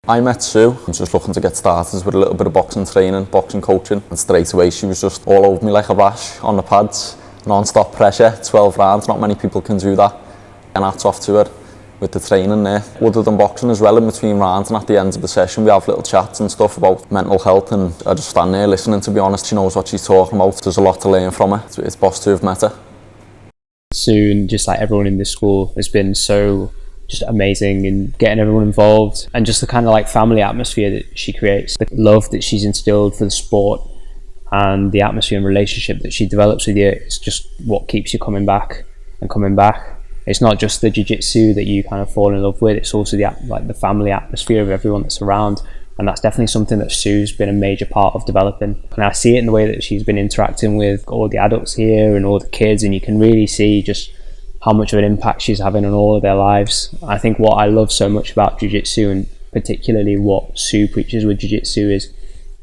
I met Sue. I was just looking to get started with a little bit of boxing training, boxing coaching, and straight away she was just all over me like a rash on the pads. Non-stop pressure, 12 rounds, not many people can do that. And hats off to her with the training there. Other than boxing as well, in between rounds and at the end of the session we have little chats and stuff about mental health, and I just stand there listening. To be honest, she knows what she's talking about. There's a lot to learn from her. It's boss to have met her. Sue and just like everyone in this school has been so just amazing in getting everyone involved, and just the kind of like family atmosphere that she creates, the love that she's instilled for the sport and the atmosphere and relationship that she develops with you. It's just what keeps you coming back and coming back. It's not just the jiu-jitsu that you kind of fall in love with, it's also the family atmosphere of everyone that's around, and that's definitely something that Sue's been a major part of developing. And I see it in the way that she's been interacting with all the adults here and all the kids, and you can really see just how much of an impact she's having on all of their lives. I think what I love so much about jiu-jitsu, and particularly what Sue preaches with jiu-jitsu, is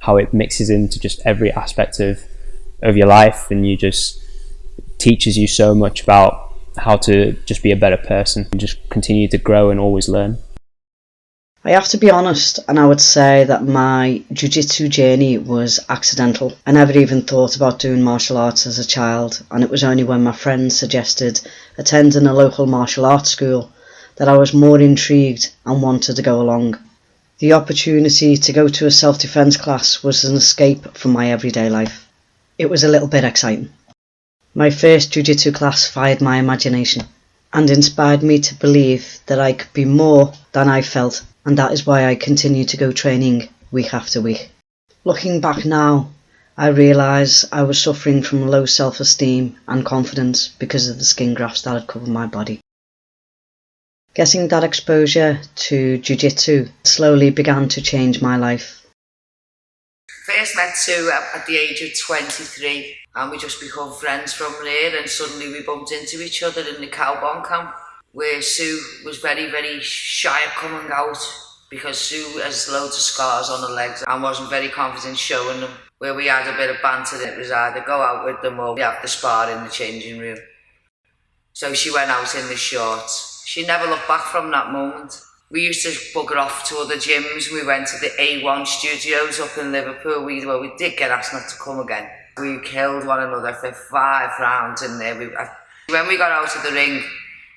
how it mixes into just every aspect of your life, and you just teaches you so much about how to just be a better person and just continue to grow and always learn. I have to be honest, and I would say that my jiu-jitsu journey was accidental. I never even thought about doing martial arts as a child, and it was only when my friends suggested attending a local martial arts school that I was more intrigued and wanted to go along. The opportunity to go to a self-defense class was an escape from my everyday life. It was a little bit exciting. My first jiu-jitsu class fired my imagination and inspired me to believe that I could be more than I felt, and that is why I continue to go training week after week. Looking back now, I realise I was suffering from low self-esteem and confidence because of the skin grafts that had covered my body. Getting that exposure to jiu-jitsu slowly began to change my life. First met Sue at the age of 23, and we just become friends from there, and suddenly we bumped into each other in the cowbond camp, where Sue was very, very shy of coming out because Sue has loads of scars on her legs and wasn't very confident showing them. Where we had a bit of banter, it was either go out with them or we have the spar in the changing room. So she went out in the shorts. She never looked back from that moment. We used to bugger off to other gyms. We went to the A1 studios up in Liverpool. We did get asked not to come again. We killed one another for 5 rounds in there. When we got out of the ring,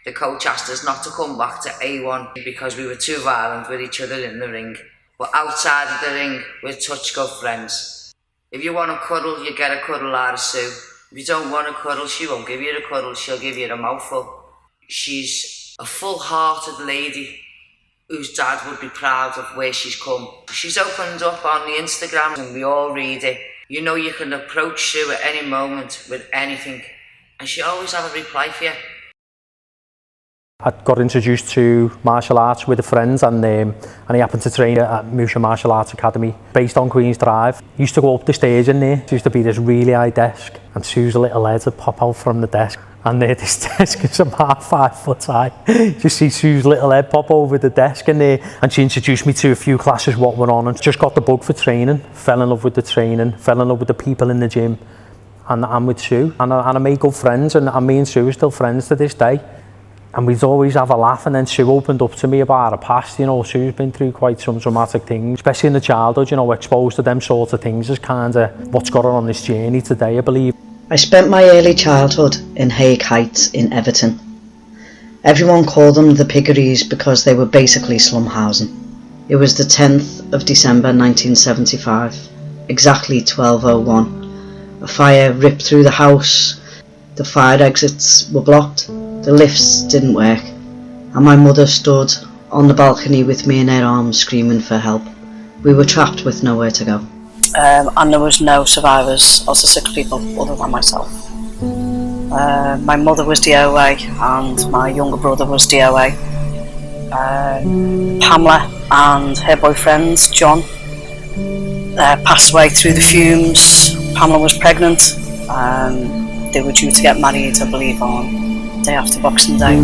the coach asked us not to come back to A1 because we were too violent with each other in the ring. But outside of the ring, we're touch good friends. If you want a cuddle, you get a cuddle out of Sue. If you don't want a cuddle, she won't give you the cuddle, she'll give you the mouthful. She's a full-hearted lady whose dad would be proud of where she's come. She's opened up on the Instagram and we all read it. You know you can approach Sue at any moment with anything, and she always have a reply for you. I got introduced to martial arts with a friend, and he happened to train at Musha Martial Arts Academy based on Queen's Drive. Used to go up the stage in there. There used to be this really high desk, and Sue's little head would pop out from the desk, and this desk is about 5 foot high. You see Sue's little head pop over the desk in there, and she introduced me to a few classes what were on, and just got the bug for training. Fell in love with the training, fell in love with the people in the gym, and with Sue, and I made good friends, and me and Sue are still friends to this day. And we'd always have a laugh, and then Sue opened up to me about her past. You know, Sue's been through quite some traumatic things, especially in the childhood, you know, exposed to them sorts of things is kind of what's got her on this journey today, I believe. I spent my early childhood in Hague Heights in Everton. Everyone called them the Piggeries because they were basically slum housing. It was the 10th of December 1975, exactly 12:01. A fire ripped through the house, the fire exits were blocked, the lifts didn't work, and my mother stood on the balcony with me in her arms screaming for help. We were trapped with nowhere to go. And there was no survivors of the 6 people other than myself. My mother was DOA and my younger brother was DOA. Pamela and her boyfriend John passed away through the fumes. Pamela was pregnant. They were due to get married, I believe, on day after Boxing Day.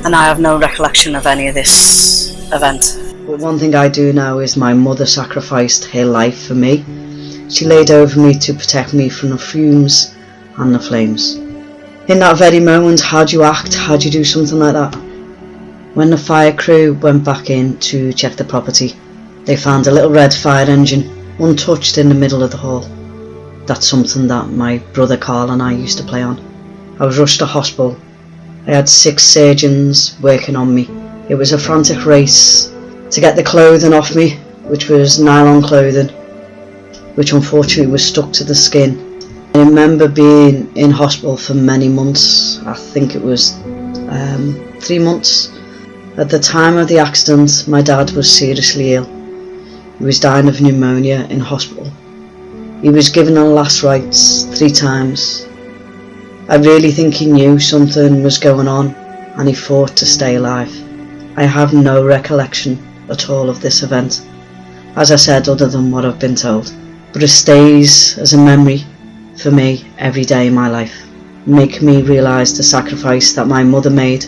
And I have no recollection of any of this event. But one thing I do know is my mother sacrificed her life for me. She laid over me to protect me from the fumes and the flames. In that very moment, how do you act? How do you do something like that? When the fire crew went back in to check the property, they found a little red fire engine untouched in the middle of the hall. That's something that my brother Carl and I used to play on. I was rushed to hospital. I had 6 surgeons working on me. It was a frantic race to get the clothing off me, which was nylon clothing, which unfortunately was stuck to the skin. I remember being in hospital for many months. I think it was 3 months. At the time of the accident, my dad was seriously ill. He was dying of pneumonia in hospital. He was given the last rites 3 times. I really think he knew something was going on and he fought to stay alive. I have no recollection at all of this event, as I said, other than what I've been told. But it stays as a memory for me every day in my life, making me realise the sacrifice that my mother made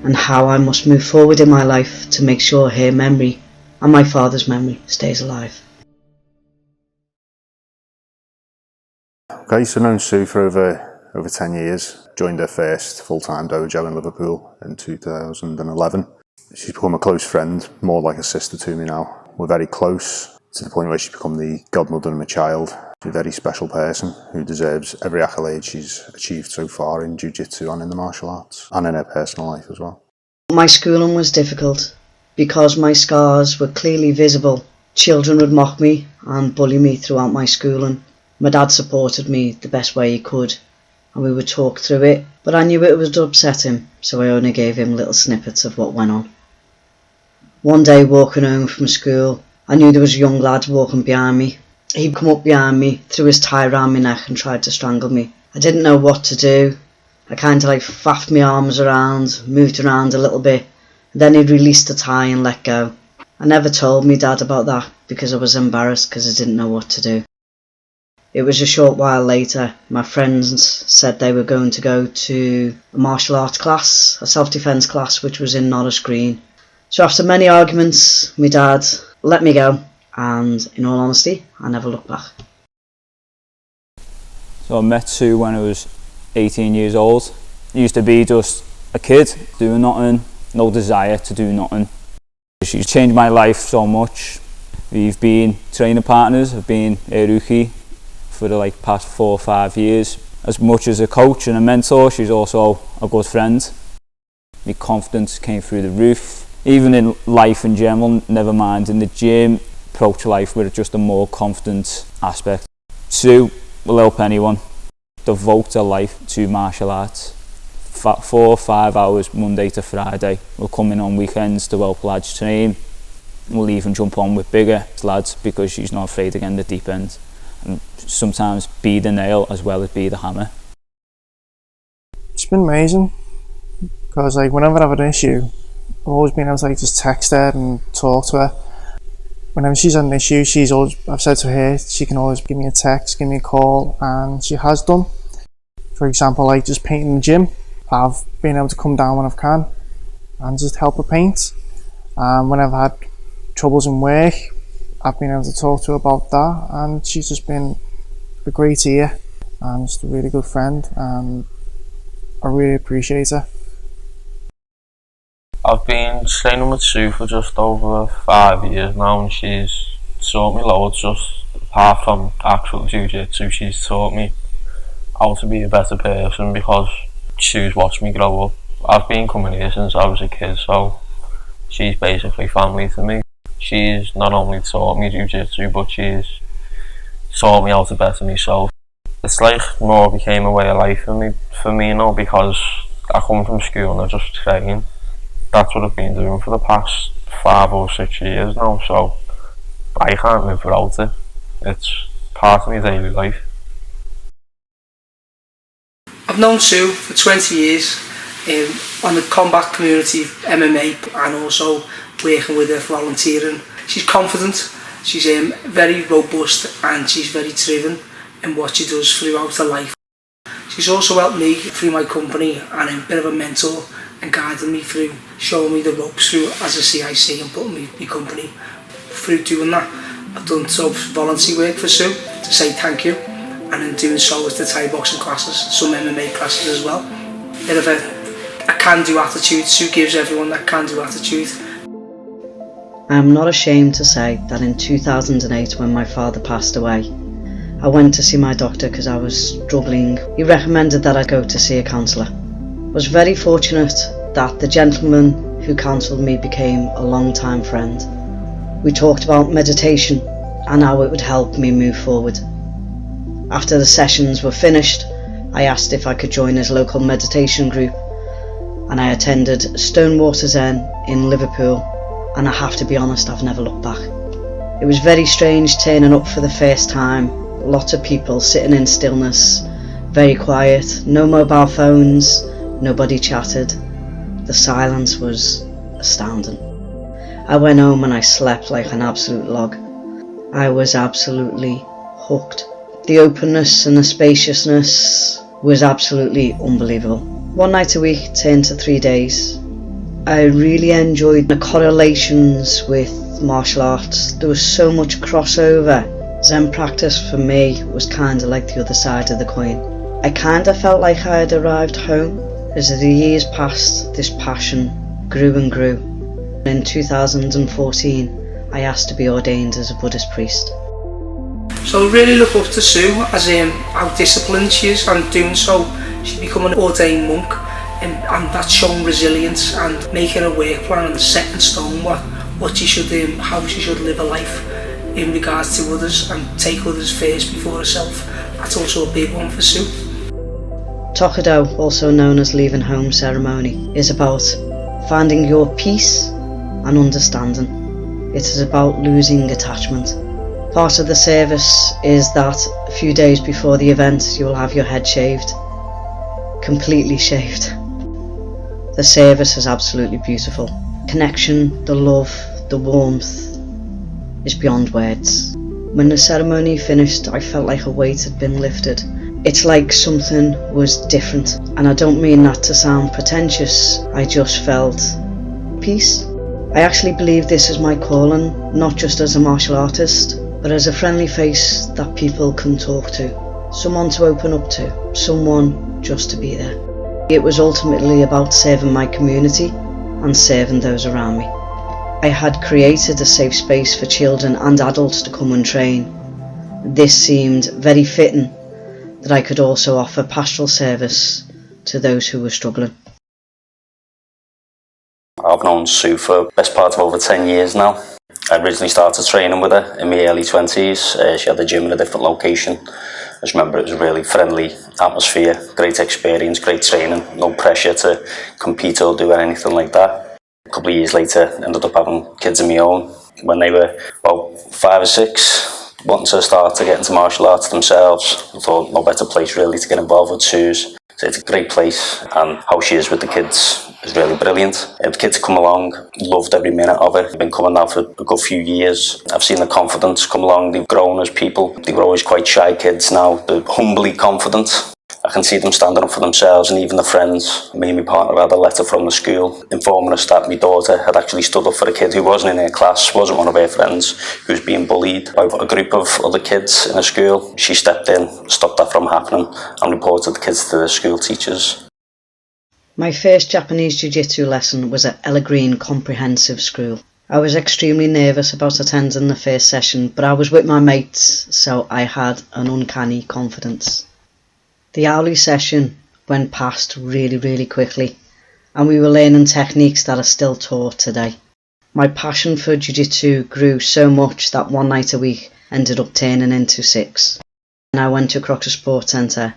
and how I must move forward in my life to make sure her memory and my father's memory stays alive. Okay, so known Sue for over 10 years. Joined her first full-time dojo in Liverpool in 2011. She's become a close friend, more like a sister to me now. We're very close, to the point where she's become the godmother of my child. She's a very special person who deserves every accolade she's achieved so far in Ju-Jitsu and in the martial arts, and in her personal life as well. My schooling was difficult because my scars were clearly visible. Children would mock me and bully me throughout my schooling. My dad supported me the best way he could, and we would talk through it, but I knew it would upset him, so I only gave him little snippets of what went on. One day, walking home from school, I knew there was a young lad walking behind me. He'd come up behind me, threw his tie around my neck and tried to strangle me. I didn't know what to do. I kind of faffed my arms around, moved around a little bit, and then he'd released the tie and let go. I never told my dad about that because I was embarrassed because I didn't know what to do. It was a short while later, my friends said they were going to go to a martial arts class, a self-defence class, which was in Norris Green. So after many arguments, my dad let me go, and in all honesty, I never looked back. So I met Sue when I was 18 years old. I used to be just a kid, doing nothing, no desire to do nothing. She's changed my life so much. We've been training partners, I've been Iruki for the past 4 or 5 years. As much as a coach and a mentor, she's also a good friend. My confidence came through the roof. Even in life in general, never mind in the gym, approach life with just a more confident aspect. Sue will help anyone devote their life to martial arts. 4 or 5 hours Monday to Friday. We'll come in on weekends to help lads train. We'll even jump on with bigger lads because she's not afraid to get in the deep end. And sometimes be the nail as well as be the hammer. It's been amazing because whenever I have an issue, I've always been able to just text her and talk to her. Whenever she's had an issue, I've said to her, she can always give me a text, give me a call, and she has done. For example, just painting the gym, I've been able to come down when I can and just help her paint. When I've had troubles in work, I've been able to talk to her about that, and she's just been a great ear and just a really good friend, and I really appreciate her. I've been training with Sue for just over 5 years now, and she's taught me loads. Just apart from actual Ju-Jitsu, she's taught me how to be a better person because Sue's watched me grow up. I've been coming here since I was a kid, so she's basically family to me. She's not only taught me Ju-Jitsu, but she's taught me how to better myself. It's more became a way of life for me now, because I come from school and I just train. That's what I've been doing for the past 5 or 6 years now, so I can't live without it. It's part of my daily life. I've known Sue for 20 years on the combat community, MMA, and also working with her volunteering. She's confident, she's very robust, and she's very driven in what she does throughout her life. She's also helped me through my company and a bit of a mentor and guided me through, showing me the ropes through as a CIC and putting me in my company through doing that. I've done some voluntary work for Sue to say thank you, and in doing so with the Thai boxing classes, some MMA classes as well. Bit of a can-do attitude. Sue gives everyone that can-do attitude. I am not ashamed to say that in 2008, when my father passed away, I went to see my doctor because I was struggling. He recommended that I go to see a counsellor. I was very fortunate that the gentleman who counselled me became a long-time friend. We talked about meditation and how it would help me move forward. After the sessions were finished, I asked if I could join his local meditation group, and I attended Stonewater Zen in Liverpool, and I have to be honest, I've never looked back. It was very strange turning up for the first time. Lots of people sitting in stillness, very quiet, no mobile phones, nobody chatted. The silence was astounding. I went home and I slept like an absolute log. I was absolutely hooked. The openness and the spaciousness was absolutely unbelievable. 1 night a week turned to 3 days. I really enjoyed the correlations with martial arts. There was so much crossover. Zen practice for me was kind of like the other side of the coin. I kind of felt like I had arrived home. As the years passed, this passion grew and grew. In 2014, I asked to be ordained as a Buddhist priest. So I really look up to Sue as how disciplined she is, and doing so she's become an ordained monk, and that's showing resilience and making a work plan and set in stone what she should do, how she should live a life in regards to others and take others first before herself. That's also a big one for Sue. Tokudo, also known as leaving home ceremony, is about finding your peace and understanding. It is about losing attachment. Part of the service is that a few days before the event you will have your head shaved, completely shaved. The service is absolutely beautiful. Connection, the love, the warmth is beyond words. When the ceremony finished, I felt like a weight had been lifted. It's like something was different, and I don't mean that to sound pretentious. I just felt peace. I actually believe this is my calling, not just as a martial artist, but as a friendly face that people can talk to, someone to open up to, someone just to be there. It was ultimately about serving my community and serving those around me. I had created a safe space for children and adults to come and train. This seemed very fitting that I could also offer pastoral service to those who were struggling. I've known Sue for the best part of over 10 years now. I originally started training with her in my early 20s. She had a gym in a different location. I just remember it was a really friendly atmosphere, great experience, great training, no pressure to compete or do anything like that. A couple of years later, I ended up having kids of my own. When they were about 5 or 6, wanting to start to get into martial arts themselves, I thought no better place really to get involved with Sue's. So it's a great place, and how she is with the kids is really brilliant. The kids come along, loved every minute of it. They've been coming now for a good few years. I've seen the confidence come along. They've grown as people. They were always quite shy kids now. They're humbly confident. I can see them standing up for themselves, and even the friends. Me and my partner had a letter from the school informing us that my daughter had actually stood up for a kid who wasn't in her class, wasn't one of her friends, who was being bullied by a group of other kids in a school. She stepped in, stopped that from happening, and reported the kids to the school teachers. My first Japanese Ju-Jitsu lesson was at Ella Green Comprehensive School. I was extremely nervous about attending the first session, but I was with my mates, so I had an uncanny confidence. The hourly session went past really quickly, and we were learning techniques that are still taught today. My passion for Jiu-Jitsu grew so much that 1 night a week ended up turning into 6. And I went to Crocker Sports Centre,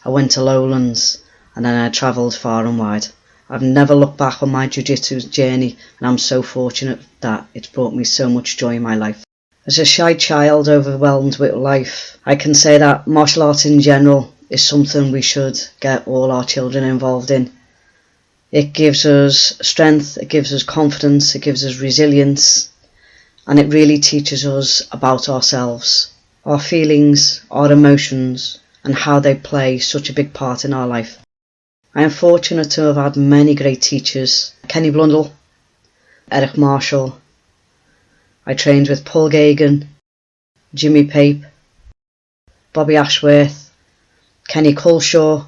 I went to Lowlands, and then I travelled far and wide. I've never looked back on my Jiu-Jitsu journey, and I'm so fortunate that it's brought me so much joy in my life. As a shy child overwhelmed with life, I can say that martial arts in general is something we should get all our children involved in. It gives us strength, it gives us confidence, it gives us resilience, and it really teaches us about ourselves, our feelings, our emotions, and how they play such a big part in our life. I am fortunate to have had many great teachers. Kenny Blundell, Eric Marshall. I trained with Paul Gagan, Jimmy Pape, Bobby Ashworth, Kenny Culshaw,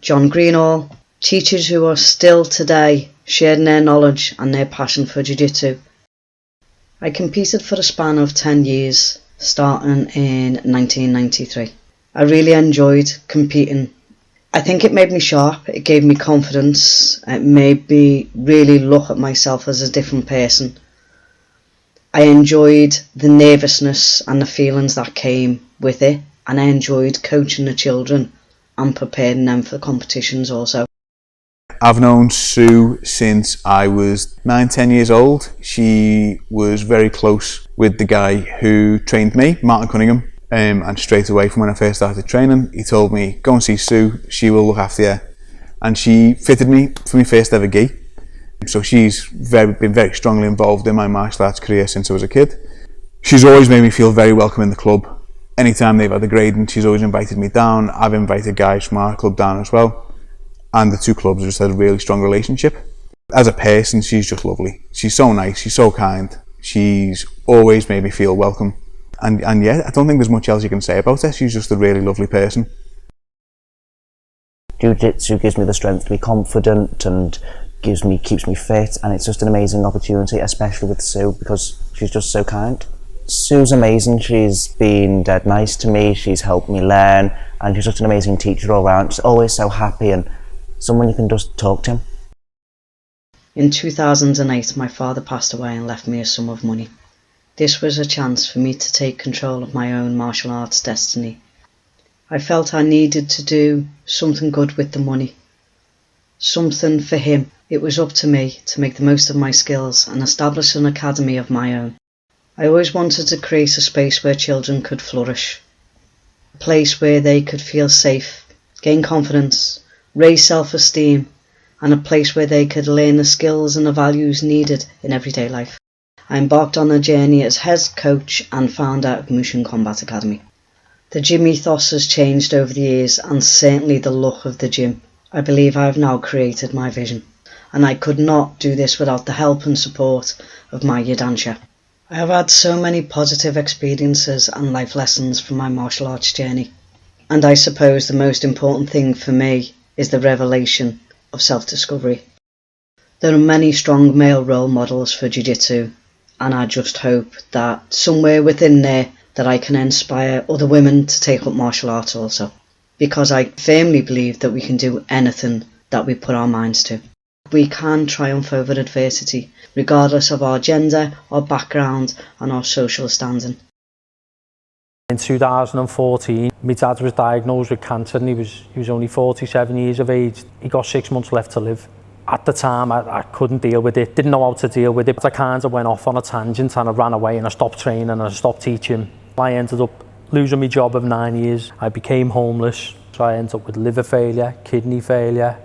John Greenall, teachers who are still today sharing their knowledge and their passion for Jiu-Jitsu. I competed for a span of 10 years, starting in 1993. I really enjoyed competing. I think it made me sharp, it gave me confidence, it made me really look at myself as a different person. I enjoyed the nervousness and the feelings that came with it, and I enjoyed coaching the children and preparing them for competitions also. I've known Sue since I was 9-10 years old. She was very close with the guy who trained me, Martin Cunningham. And straight away from when I first started training, he told me, go and see Sue, she will look after you. And she fitted me for my first ever gi. So she's been very strongly involved in my martial arts career since I was a kid. She's always made me feel very welcome in the club. Anytime they've had a grading, she's always invited me down. I've invited guys from our club down as well. And the two clubs have just had a really strong relationship. As a person, she's just lovely. She's so nice, she's so kind. She's always made me feel welcome. And yeah, I don't think there's much else you can say about her. She's just a really lovely person. Jiu-Jitsu gives me the strength to be confident and keeps me fit, and it's just an amazing opportunity, especially with Sue, because she's just so kind. Sue's amazing. She's been dead nice to me, she's helped me learn, and she's just an amazing teacher all around. She's always so happy and someone you can just talk to. In 2008, my father passed away and left me a sum of money. This was a chance for me to take control of my own martial arts destiny. I felt I needed to do something good with the money. Something for him. It was up to me to make the most of my skills and establish an academy of my own. I always wanted to create a space where children could flourish. A place where they could feel safe, gain confidence, raise self-esteem, and a place where they could learn the skills and the values needed in everyday life. I embarked on a journey as head coach and founder of Mushin Combat Academy. The gym ethos has changed over the years, and certainly the look of the gym. I believe I have now created my vision, and I could not do this without the help and support of my Yadansha. I have had so many positive experiences and life lessons from my martial arts journey, and I suppose the most important thing for me is the revelation of self-discovery. There are many strong male role models for Jiu-Jitsu, and I just hope that somewhere within there that I can inspire other women to take up martial arts also, because I firmly believe that we can do anything that we put our minds to. We can triumph over adversity, regardless of our gender, our background and our social standing. In 2014, my dad was diagnosed with cancer and he was only 47 years of age. He got 6 months left to live. At the time, I couldn't deal with it, didn't know how to deal with it. I kind of went off on a tangent and I ran away and I stopped training and I stopped teaching. I ended up losing my job of 9 years. I became homeless. So I ended up with liver failure, kidney failure,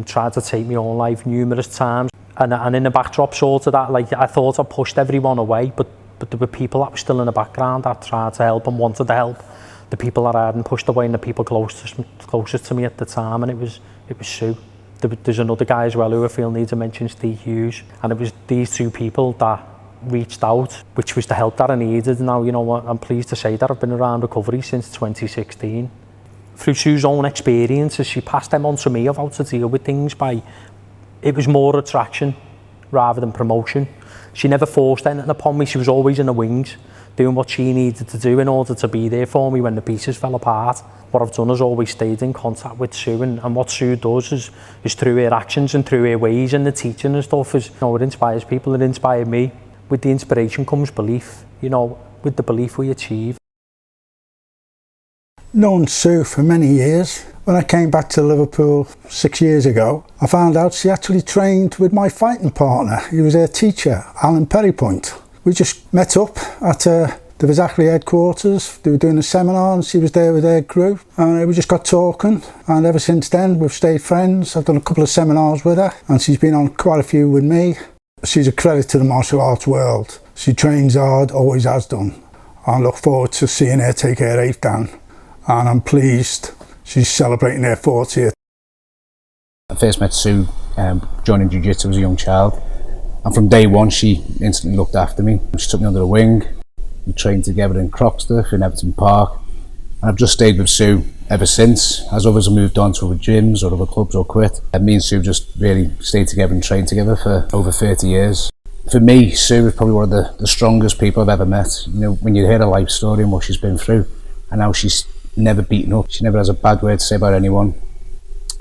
tried to take my own life numerous times. And in the backdrop sort of that, like I thought I pushed everyone away, but there were people that were still in the background that tried to help and wanted to help. The people that I hadn't pushed away and the people closest to me at the time, and it was Sue. There's another guy as well who I feel needs to mention, Steve Hughes, and it was these two people that reached out, which was the help that I needed. Now, you know what, I'm pleased to say that I've been around recovery since 2016. Through Sue's own experiences, she passed them on to me of how to deal with things it was more attraction rather than promotion. She never forced anything upon me, she was always in the wings, doing what she needed to do in order to be there for me when the pieces fell apart. What I've done is always stayed in contact with Sue, and what Sue does is through her actions and through her ways and the teaching and stuff is, you know, it inspires people, it inspired me. With the inspiration comes belief, you know, with the belief we achieve. Known Sue for many years. When I came back to Liverpool 6 years ago, I found out she actually trained with my fighting partner. He was her teacher, Alan Perrypoint. We just met up at the Vizachary headquarters. They were doing a seminar and she was there with her group, and we just got talking, and ever since then we've stayed friends. I've done a couple of seminars with her and she's been on quite a few with me. She's a credit to the martial arts world. She trains hard, always has done. I look forward to seeing her take her 8th dan, and I'm pleased she's celebrating her 40th. I first met Sue joining Jiu-Jitsu as a young child, and from day one she instantly looked after me. She took me under her wing, We trained together in Croxteth, in Everton Park, and I've just stayed with Sue ever since. As others have moved on to other gyms or other clubs or quit, and me and Sue just really stayed together and trained together for over 30 years. For me, Sue is probably one of the strongest people I've ever met. You know, when you hear her life story and what she's been through, and how she's never beaten up, she never has a bad word to say about anyone.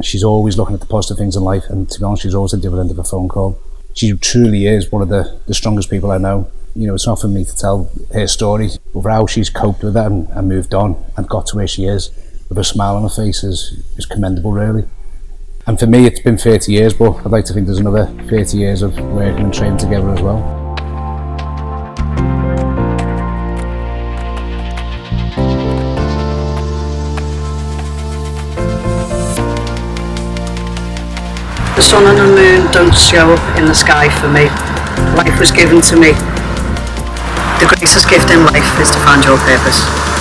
She's always looking at the positive things in life, and to be honest, she's always at the other end of a phone call. She truly is one of the strongest people I know. You know, it's not for me to tell her story, but for how she's coped with that and moved on and got to where she is with a smile on her face is commendable, really. And for me, it's been 30 years, but I'd like to think there's another 30 years of working and training together as well. The sun and the moon don't show up in the sky for me. Life was given to me. The greatest gift in life is to find your purpose.